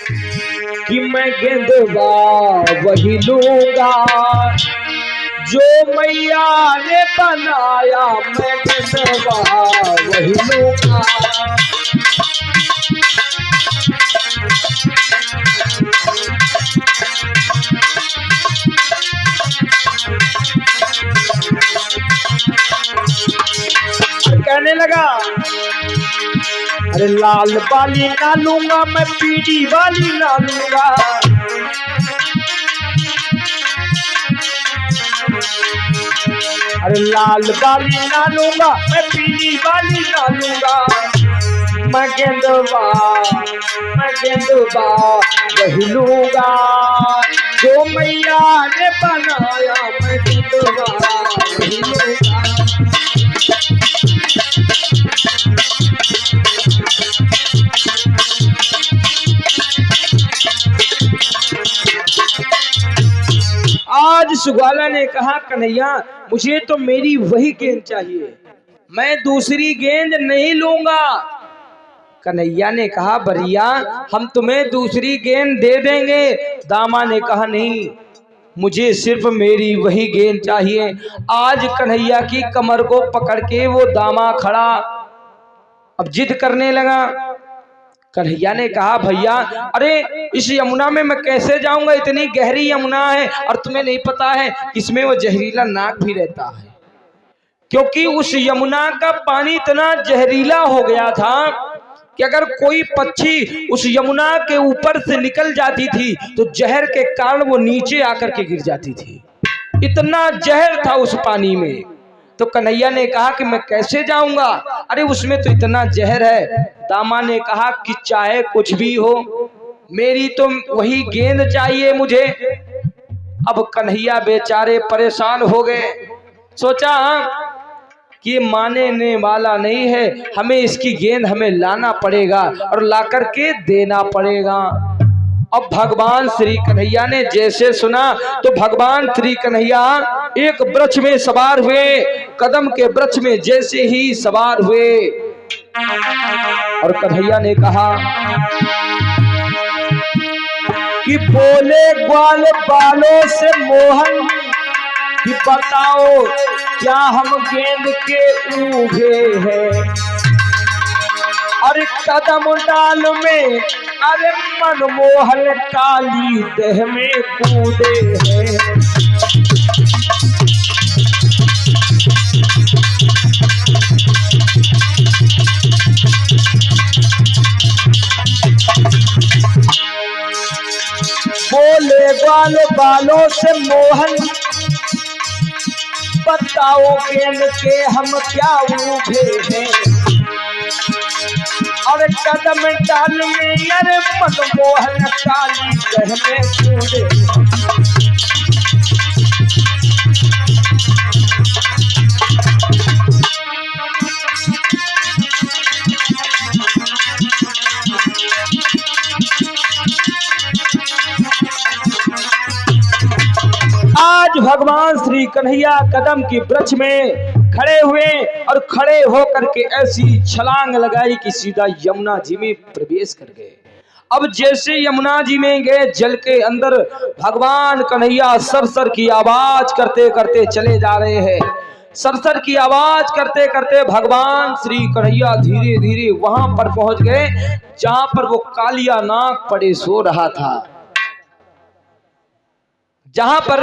कि मैं गेंदवा वही लूंगा जो मैया ने बनाया, मैं गेंदवा वही लूंगा। कहने लगा अरे लाल वाली ना लूंगा मैं, पीली वाली ना लूंगा। अरे लाल वाली ना लूंगा मैं, पीली वाली ना लूंगा। मैं गेंदवा वही लूंगा जो मैया ने बनाया, मैं गेंदवा वही लूंगा। आज सुग्वाला ने कहा कन्हैया मुझे तो मेरी वही गेंद चाहिए, मैं दूसरी गेंद नहीं लूंगा। कन्हैया ने कहा बरिया हम तुम्हें दूसरी गेंद दे देंगे। दामा ने कहा नहीं, मुझे सिर्फ मेरी वही गेंद चाहिए। आज कन्हैया की कमर को पकड़ के वो दामा खड़ा अब जिद करने लगा। कन्हैया ने कहा भैया अरे इस यमुना में मैं कैसे जाऊंगा, इतनी गहरी यमुना है और तुम्हें नहीं पता है इसमें वो जहरीला नाग भी रहता है। क्योंकि उस यमुना का पानी इतना जहरीला हो गया था कि अगर कोई पक्षी उस यमुना के ऊपर से निकल जाती थी तो जहर के कारण वो नीचे आकर के गिर जाती थी, इतना जहर था उस पानी में। तो कन्हैया ने कहा कि मैं कैसे जाऊंगा, अरे उसमें तो इतना जहर है। दामा ने कहा कि चाहे कुछ भी हो मेरी तो वही गेंद चाहिए मुझे। अब कन्हैया बेचारे परेशान हो गए, सोचा कि मानने वाला नहीं है, हमें इसकी गेंद हमें लाना पड़ेगा और ला करके देना पड़ेगा। अब भगवान श्री कन्हैया ने जैसे सुना तो भगवान श्री कन्हैया एक वृक्ष में सवार हुए, कदम के वृक्ष में जैसे ही सवार हुए और कन्हैया ने कहा कि बोले ग्वाल बालों से मोहन कि बताओ क्या हम गेंद के ऊभे हैं। अरे कदम डाल में अरे मनमोहन काली देह में कूदे हैं। बोले ग्वाल बालों से मोहन बताओ गेंद के हम क्या ऊभे हैं। और कदम डाल में अरे मनमोहन काली देह में कूदे। आज भगवान श्री कन्हैया कदम की वृक्ष में खड़े हुए और खड़े होकर के ऐसी छलांग लगाई कि सीधा यमुना जी में प्रवेश कर गए। अब जैसे यमुना जी में गए जल के अंदर भगवान कन्हैया सरसर की आवाज करते करते चले जा रहे हैं। सरसर की आवाज करते करते भगवान श्री कन्हैया धीरे धीरे वहां पर पहुंच गए जहां पर वो कालिया नाग पड़े सो रहा था। जहां पर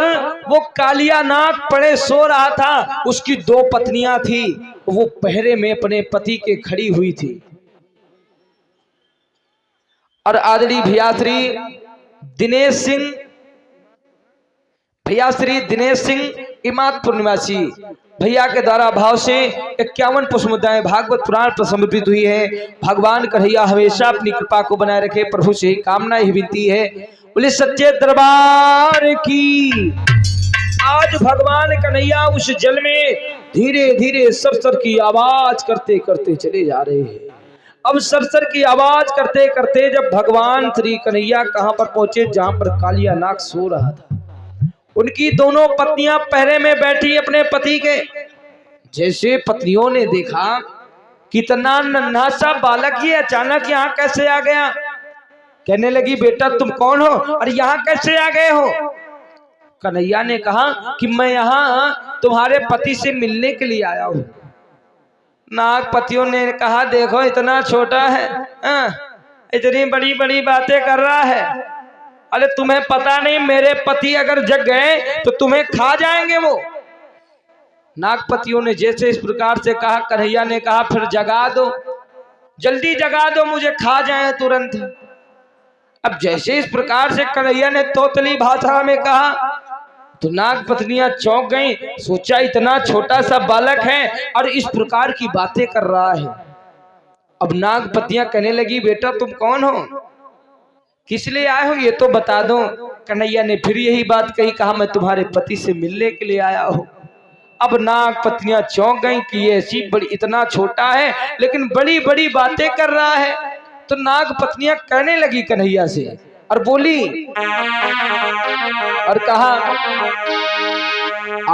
वो कालिया नाग पड़े सो रहा था उसकी दो पत्नियां थी, वो पहरे में अपने पति के खड़ी हुई थी। और आदरणीय भैया श्री दिनेश सिंह इमादपुर निवासी भैया के द्वारा भाव से 51 पुष्पमुद्राएं भागवत पुराण पर समर्पित हुई है। भगवान कन्हैया हमेशा अपनी कृपा को बनाए रखे, प्रभु से कामना ही विनती है, बोले सच्चे दरबार की। आज भगवान कन्हैया उस जल में धीरे धीरे सरसर की आवाज करते करते चले जा रहे हैं। अब सरसर की आवाज करते करते जब भगवान श्री कन्हैया कहां पर पहुंचे, जहां पर कालिया नाग सो रहा था। उनकी दोनों पत्नियां पहरे में बैठी अपने पति के। जैसे पत्नियों ने देखा कितना नन्हा सा बालक ही अचानक यहाँ कैसे आ गया, कहने लगी बेटा तुम कौन हो और यहाँ कैसे आ गए हो? कन्हैया ने कहा कि मैं यहाँ तुम्हारे पति से मिलने के लिए आया हूँ। नागपतियों ने कहा देखो इतना छोटा है, इतनी बड़ी बड़ी बातें कर रहा है। अरे तुम्हें पता नहीं मेरे पति अगर जग गए तो तुम्हें खा जाएंगे वो। नागपतियों ने जैसे इस प्रकार से कहा, कन्हैया ने कहा फिर जगा दो, जल्दी जगा दो, मुझे खा जाए तुरंत। अब जैसे इस प्रकार से कन्हैया ने तोतली भाषा में कहा तो नागपत्नियां चौंक गईं। सोचा इतना छोटा सा बालक है और इस प्रकार की बातें कर रहा है। अब नागपतियां कहने लगी बेटा तुम कौन हो, किस लिए आए हो, ये तो बता दो। कन्हैया ने फिर यही बात कही, कहा मैं तुम्हारे पति से मिलने के लिए आया हूँ। अब नागपत्नियां चौंक गईं कि ये ऐसी बड़ी, इतना छोटा है लेकिन बड़ी बड़ी बातें कर रहा है। तो नागपत्नियां कहने लगी कन्हैया से और बोली और कहा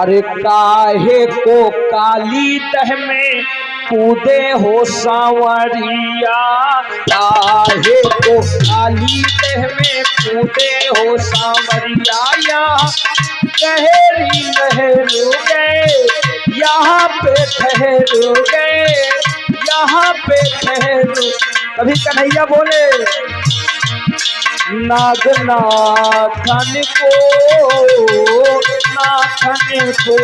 अरे काहे को काली दह में कूदे हो सांवरिया, काहे को काली दह में कूदे हो सांवरिया, यहाँ ठहरी ठहरू गए, यहाँ पे ठहरू गए, यहाँ पे ठहरू। कभी कन्हैया बोले नागनाथन को, नाथन को।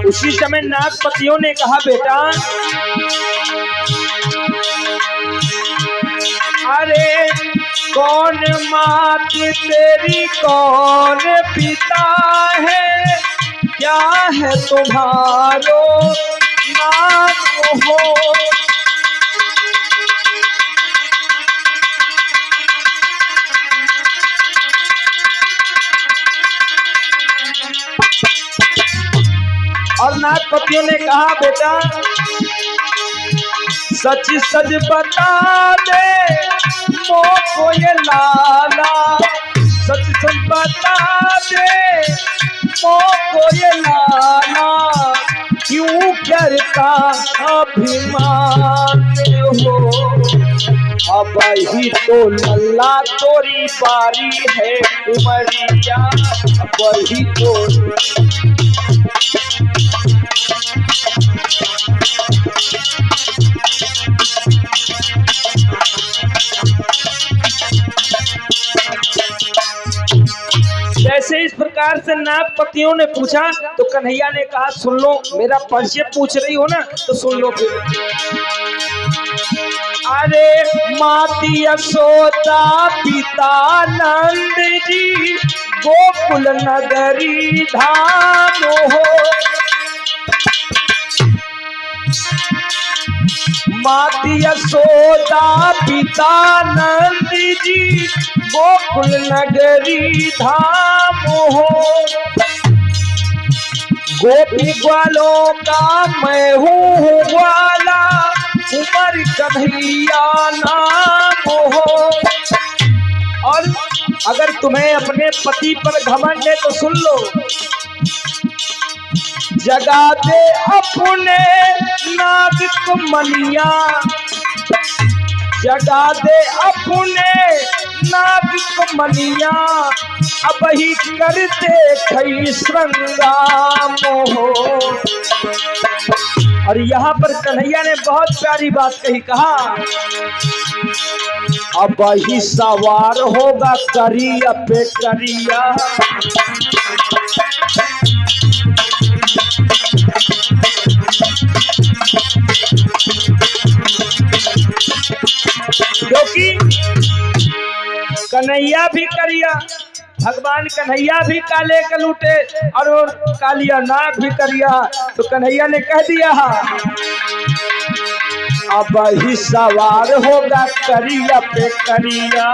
उसी समय नागपतियों ने कहा बेटा अरे कौन मात तेरी कौन पिता है, क्या है तुम्हारो नाम हो। और नागपतियों ने कहा बेटा सच सच बता दे मोको ये लाला, सच सच बता दे मोको ये लाला, क्यों करता अभिमान हो। अब ही तो लल्ला तोरी बारी है उमरिया, अब ही तो। जैसे इस प्रकार से नागपतियों ने पूछा तो कन्हैया ने कहा सुन लो, मेरा परिचय पूछ रही हो ना तो सुन लो फिर। अरे माती यशोदा पिता नंद जी, गोकुल नगरी धाम हो। माती यशोदा पिता नंद जी, गोकुल नगरी धाम हो। गोपी ग्वालों का मैं हूँ ग्वाला, उमर कन्हैया नाम हो। और अगर तुम्हें अपने पति पर घमंड है तो सुन लो, जगा दे अपने नाग को मनिया, जगा दे अपने नाग को मनिया, अब ही करते खई श्रृंगाम हो। और यहाँ पर कन्हैया ने बहुत प्यारी बात कही, कहा अब ही सवार होगा करिया पे करिया। क्योंकि कन्हैया भी करिया, भगवान कन्हैया भी काले कलूटे और कालिया नाग भी करिया। तो कन्हैया ने कह दिया अब ही सवार होगा करिया पे करिया।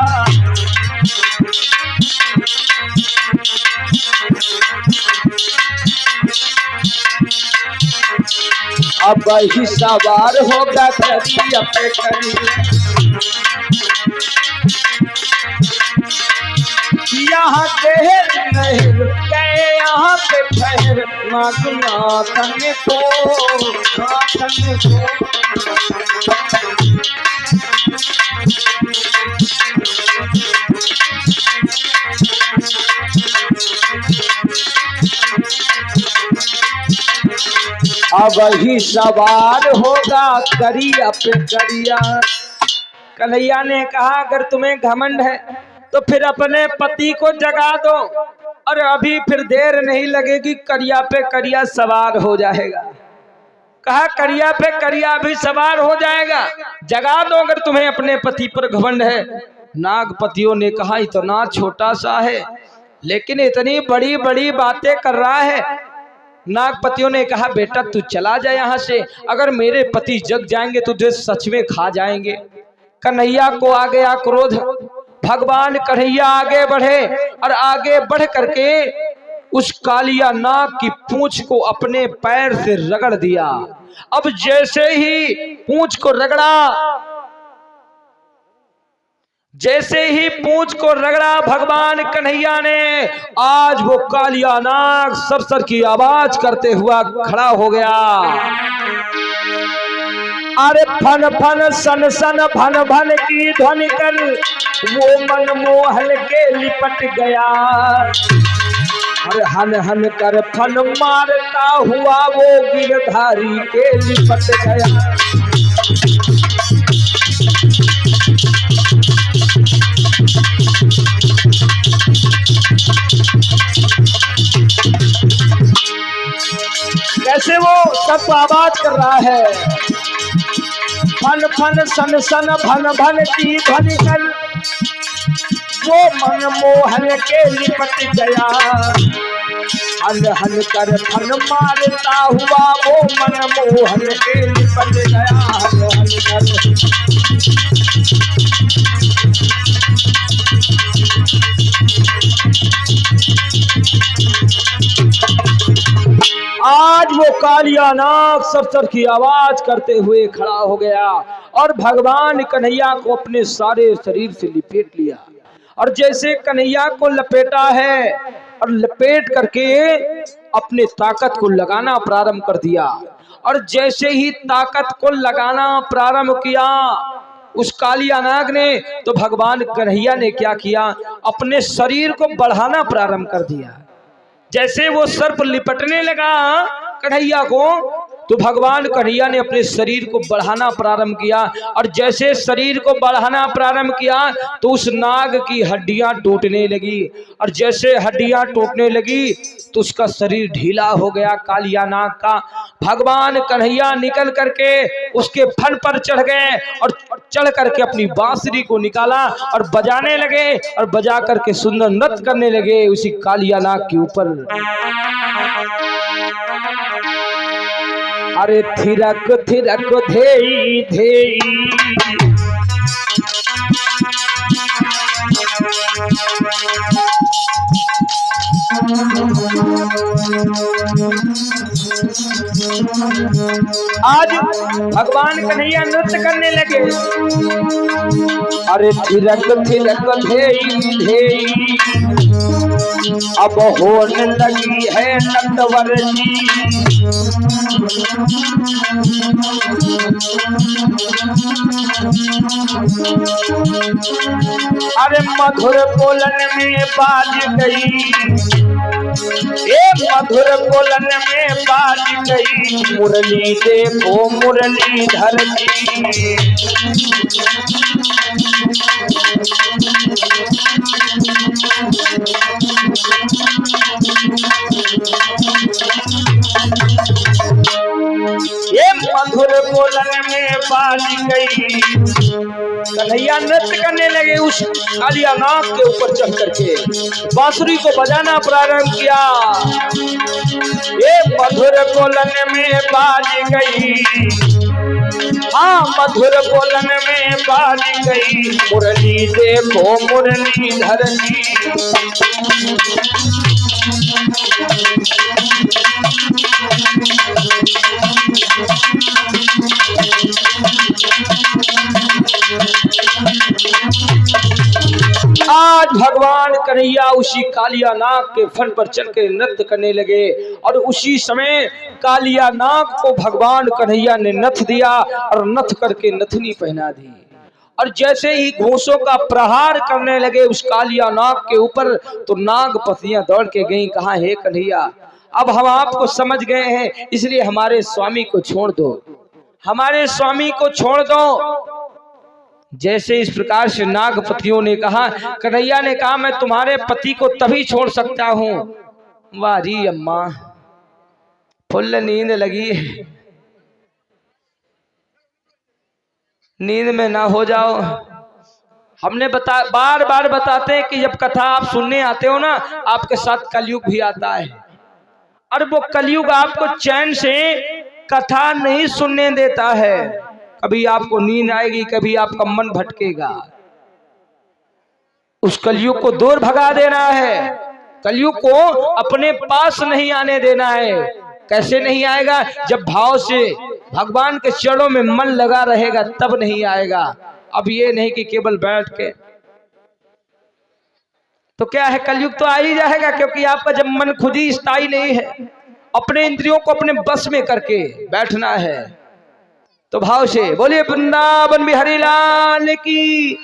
अब ही सवार होगा करिया पे करिया। यहाँ देर नहीं गए यहाँ पे ठहर मागना तन को अब ही सवार होगा करिया पे करिया। कन्हैया ने कहा अगर तुम्हें घमंड है तो फिर अपने पति को जगा दो और अभी फिर देर नहीं लगेगी, करिया पे करिया सवार हो जाएगा। कहा करिया पे करिया भी सवार हो जाएगा, जगा दो अगर तुम्हें अपने पति पर घमंड है। नागपतियों ने कहा इतना छोटा सा है लेकिन इतनी बड़ी बड़ी बातें कर रहा है। नागपतियों ने कहा बेटा तू चला जा यहाँ से, अगर मेरे पति जग जाएंगे तो तुझे सच में खा जाएंगे। कन्हैया को आ गया क्रोध। भगवान कन्हैया आगे बढ़े और आगे बढ़ करके उस कालिया नाग की पूंछ को अपने पैर से रगड़ दिया। अब जैसे ही पूंछ को रगड़ा, जैसे ही पूंछ को रगड़ा भगवान कन्हैया ने, आज वो कालिया नाग सरसर की आवाज करते हुआ खड़ा हो गया। अरे फन फन सन सन भन भन की ध्वनि कर वो मनमोहन के लिपट गया। अरे हन हन कर फन मारता हुआ वो गिरधारी के लिपट गया। कैसे वो सब आवाज कर रहा है, फन फन सन सन भन भन की ध्वनि कर वो मनमोहन के लिपट गया। हन हन कर फन मारता हुआ वो मनमोहन के लिपट गया। हन हन कर आज वो कालिया नाग सरसर की आवाज करते हुए खड़ा हो गया और भगवान कन्हैया को अपने सारे शरीर से लपेट लिया। और जैसे कन्हैया को लपेटा है और लपेट करके अपने ताकत को लगाना प्रारंभ कर दिया। और जैसे ही ताकत को लगाना प्रारंभ किया उस कालिया नाग ने, तो भगवान कन्हैया ने क्या किया, अपने शरीर को बढ़ाना प्रारंभ कर दिया। जैसे वो सर्प लिपटने लगा कन्हैया को, तो भगवान कन्हैया ने अपने शरीर को बढ़ाना प्रारंभ किया। और जैसे शरीर को बढ़ाना प्रारंभ किया तो उस नाग की हड्डियां टूटने लगी। और जैसे हड्डियां टूटने लगी तो उसका शरीर ढीला हो गया कालिया नाग का। भगवान कन्हैया निकल करके उसके फन पर चढ़ गए और चढ़ करके अपनी बांसुरी को निकाला और बजाने लगे और बजा करके सुंदर नृत्य करने लगे उसी कालिया नाग के ऊपर। अरे थिरक थिरक धेई धेई आज भगवान कन्हैया नृत्य करने लगे। अरे थिरक थिरक धेई धेई अब होने लगी है नटवर जी। अरे मधुर बोलन में बाज गई, ए मधुर बोलन में बाज गई मुरली देखो मुरलीधर जी। ये मधुर बोलन में बाज गई। कन्हैया नृत्य करने लगे उस कालिया नाग के ऊपर चढ़ करके, बांसुरी को बजाना प्रारंभ किया। ये मधुर बोलन में बाज गई, हाँ मधुर बोलन में बाज गई मुरली देखो मुरलीधर जी। आज भगवान कन्हैया उसी कालिया नाग के फन पर चढ़ के नृत्य करने लगे और उसी समय कालिया नाग को भगवान कन्हैया ने नथ दिया और नथ करके नथनी पहना दी। और जैसे ही घोंसों का प्रहार करने लगे उस कालिया नाग के ऊपर, तो नाग पतियां दौड़ के गईं, कहा हे कन्हैया अब हम आपको समझ गए हैं, इसलिए हमारे स्वामी को छोड़ दो, हमारे स्वामी को छोड़ दो। जैसे इस प्रकार से नागपतियों ने कहा, कन्हैया ने कहा मैं तुम्हारे पति को तभी छोड़ सकता हूं। वारी अम्मा फुल नींद लगी, नींद में ना हो जाओ। हमने बार बार बताते हैं कि जब कथा आप सुनने आते हो ना, आपके साथ कलयुग भी आता है, और वो कलयुग आपको चैन से कथा नहीं सुनने देता है। कभी आपको नींद आएगी, कभी आपका मन भटकेगा। उस कलयुग को दूर भगा देना है, कलयुग को अपने पास नहीं आने देना है। कैसे नहीं आएगा? जब भाव से भगवान के चरणों में मन लगा रहेगा तब नहीं आएगा। अब ये नहीं कि केवल बैठ के, तो क्या है, कलयुग तो आ ही जाएगा, क्योंकि आपका जब मन खुद ही स्थायी नहीं है, अपने इंद्रियों को अपने बस में करके बैठना है। तो भाव से बोले वृंदावन बिहारी लाल की,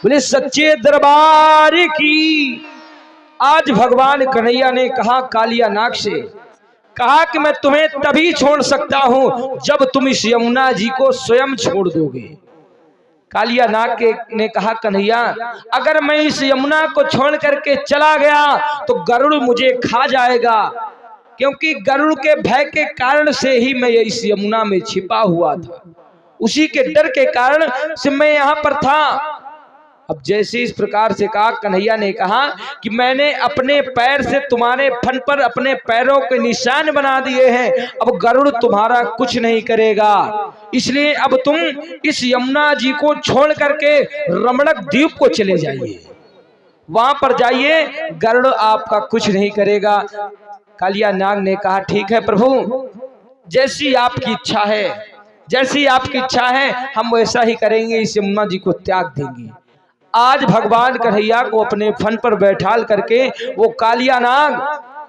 बोले सच्चे दरबार की। आज भगवान कन्हैया ने कहा कालिया नाग से, कहा कि मैं तुम्हें तभी छोड़ सकता हूं जब तुम इस यमुना जी को स्वयं छोड़ दोगे। कालिया नाग ने कहा कन्हैया अगर मैं इस यमुना को छोड़ करके चला गया तो गरुड़ मुझे खा जाएगा, क्योंकि गरुड़ के भय के कारण से ही मैं इस यमुना में छिपा हुआ था, उसी के डर के कारण से मैं यहाँ पर था। अब जैसे इस प्रकार से कहा, कन्हैया ने कहा कि मैंने अपने पैर से तुम्हारे फन पर अपने पैरों के निशान बना दिए हैं, अब गरुड़ तुम्हारा कुछ नहीं करेगा, इसलिए अब तुम इस यमुना जी को छोड़ करके रमणक द्वीप को चले जाइए, वहां पर जाइए, गरुड़ आपका कुछ नहीं करेगा। कालिया नाग ने कहा ठीक है प्रभु, जैसी आपकी इच्छा है, जैसी आपकी इच्छा है हम वैसा ही करेंगे, इस यमुना जी को त्याग देंगे। आज भगवान कन्हैया को अपने फन पर बैठाल करके वो कालिया नाग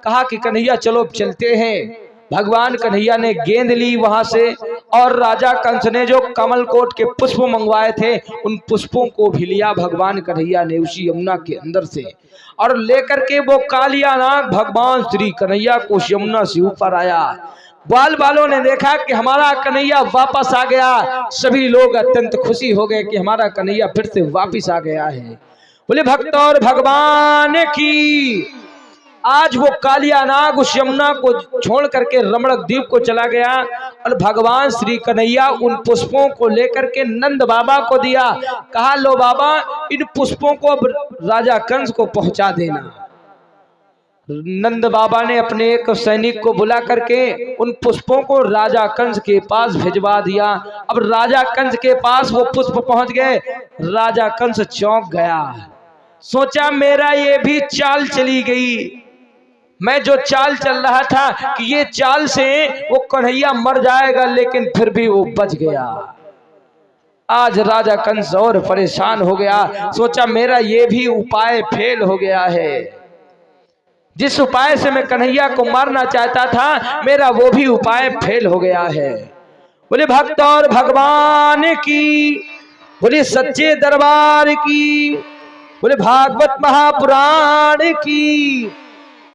कहा कि कन्हैया चलो चलते हैं। भगवान कन्हैया ने गेंद ली वहां से, और राजा कंस ने जो कमलकोट के पुष्प मंगवाए थे उन पुष्पों को भी लिया भगवान कन्हैया ने उसी यमुना के अंदर से, और लेकर के वो कालिया नाग भगवान श्री कन्हैया को उस यमुना से ऊपर आया। ग्वाल बालों ने देखा कि हमारा कन्हैया वापस आ गया, सभी लोग अत्यंत खुशी हो गए कि हमारा कन्हैया फिर से वापस आ गया है। बोले भक्त और भगवान की। आज वो कालिया नाग उस यमुना को छोड़ करके रमणक द्वीप को चला गया, और भगवान श्री कन्हैया उन पुष्पों को लेकर के नंद बाबा को दिया, कहा लो बाबा इन पुष्पों को राजा कंस को पहुंचा देना। नंद बाबा ने अपने एक सैनिक को बुला करके उन पुष्पों को राजा कंस के पास भिजवा दिया। अब राजा कंस के पास वो पुष्प पहुंच गए, राजा कंस चौंक गया, सोचा मेरा ये भी चाल चली गई, मैं जो चाल चल रहा था कि ये चाल से वो कन्हैया मर जाएगा, लेकिन फिर भी वो बच गया। आज राजा कंस और परेशान हो गया, सोचा मेरा ये भी उपाय फेल हो गया है, जिस उपाय से मैं कन्हैया को मारना चाहता था मेरा वो भी उपाय फेल हो गया है। बोले भक्त और भगवान की, बोले सच्चे दरबार की, बोले भागवत महापुराण की।